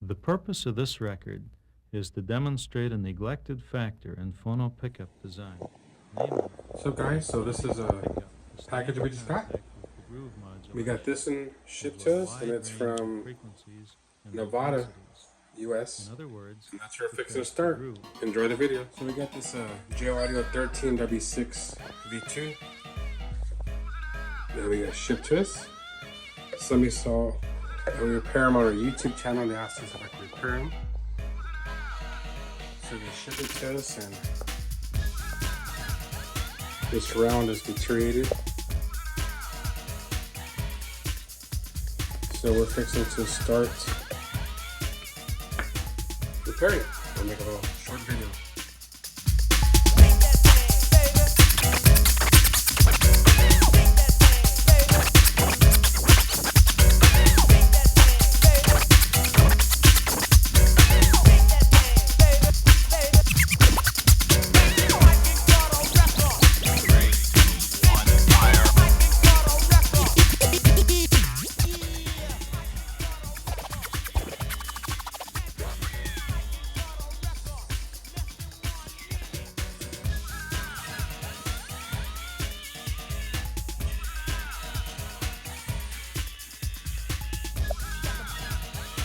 The purpose of this record is to demonstrate a neglected factor in phono pickup design. So guys, this is a package we just got. We got this in shipped to us, and it's from Nevada, US. And that's where we're fixing to start. Enjoy the video. So we got this Caraudio 13 W6V2. Now we got shipped to us. Somebody saw we repair them on our YouTube channel. They asked us if I could repair them. So they shipped it to us, and this round is deteriorated. So we're fixing to start repairing it. We'll make a little short video.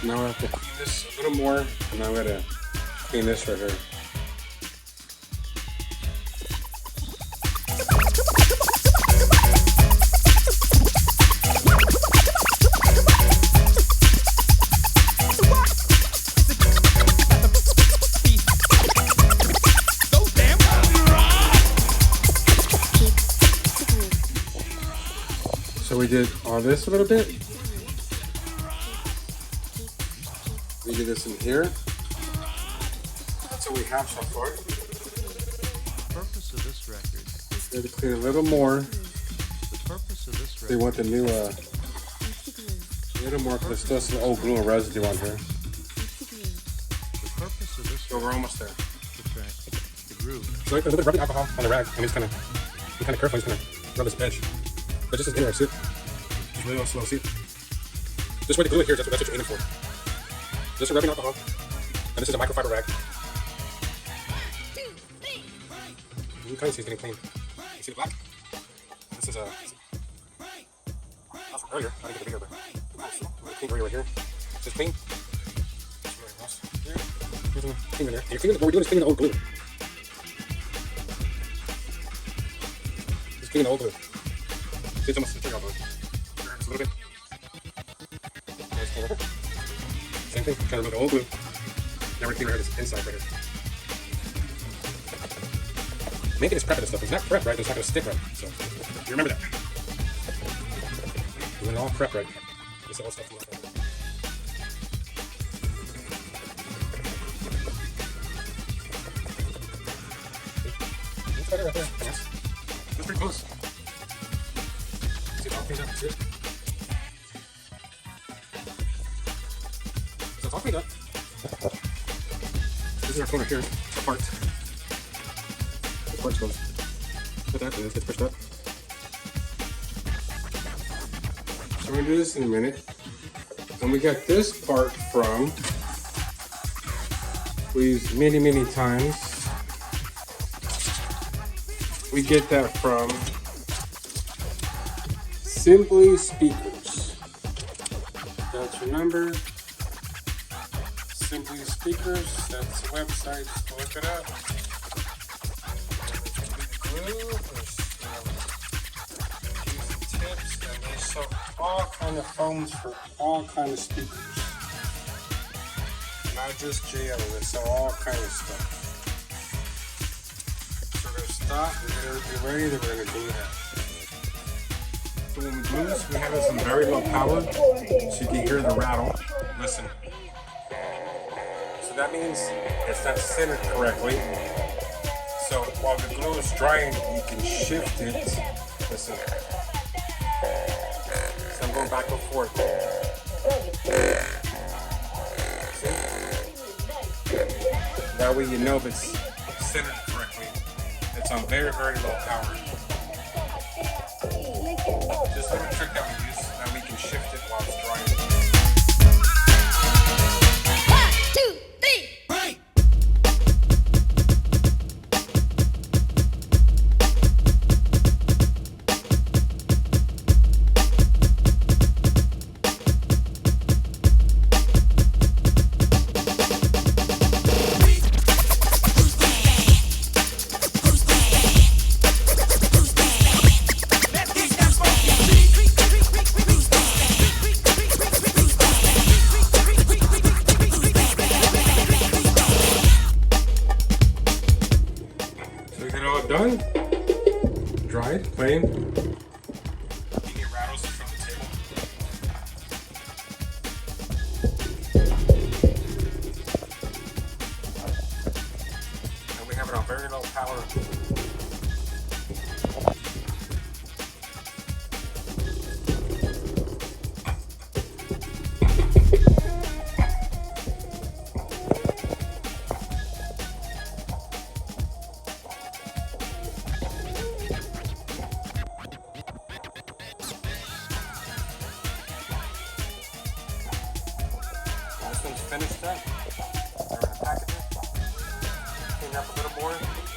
Now I have to clean this a little more, and I'm gonna clean this right here. So we did all this a little bit. We did this in here. That's what we have so far. The purpose of this record. We had to clean a little more. The purpose of this record. They want the new, a little more, because there's still some old glue and residue on here. The purpose of this. So we're almost there. The groove. So like, there's a little rubbing alcohol on the rag, and it's kind of careful. Just kind of rub this edge. But just in there, see it? Just really slow, see it? This way the glue in here, that's what you're aiming for. This is rubbing alcohol, and this is a microfiber rag. You can kind of see it's getting clean. You see the black? This is a. That's from earlier. I didn't get the video, but clean area right here. This is clean. Clean in there. And you're cleaning, what we're doing is cleaning the old glue. Just cleaning the old glue. See, it's almost material glue. Just a little bit. Nice clean right here. Same thing, kind of like old glue. Now we're cleaning this inside right here. Making this prep and stuff. It's not prep right, it's not going to stick right. So, you remember that. Doing it all prep right. This all stuff from left. It's better right there. Yes. That's pretty close. See it all cleaned up. See it? It's all cleaned up. This is our corner here, the part. The part's closed. Put that in, this gets pushed up. So we're gonna do this in a minute. And we got this part from, we used many times. We get that from Simply Speakers. That's your number. Simply Speakers, that's the website, so look it up. Glue, tips, and they sell all kind of foams for all kind of speakers. Not just JL, they sell all kind of stuff. So we're gonna stop, we're gonna be ready, then we're gonna glue that. So when we glue this, we have this on very low power, so you can hear the rattle. Listen. So that means it's not centered correctly. So while the glue is drying, you can shift it. Listen. So I'm going back and forth. See? That way you know if it's centered correctly. It's on very low power. Just like a trick that we use, that we can shift it while it's drying. side, plain. You get rattles from the table. And we have it on very low power. This one's finished up. We're gonna package it, clean up a little more.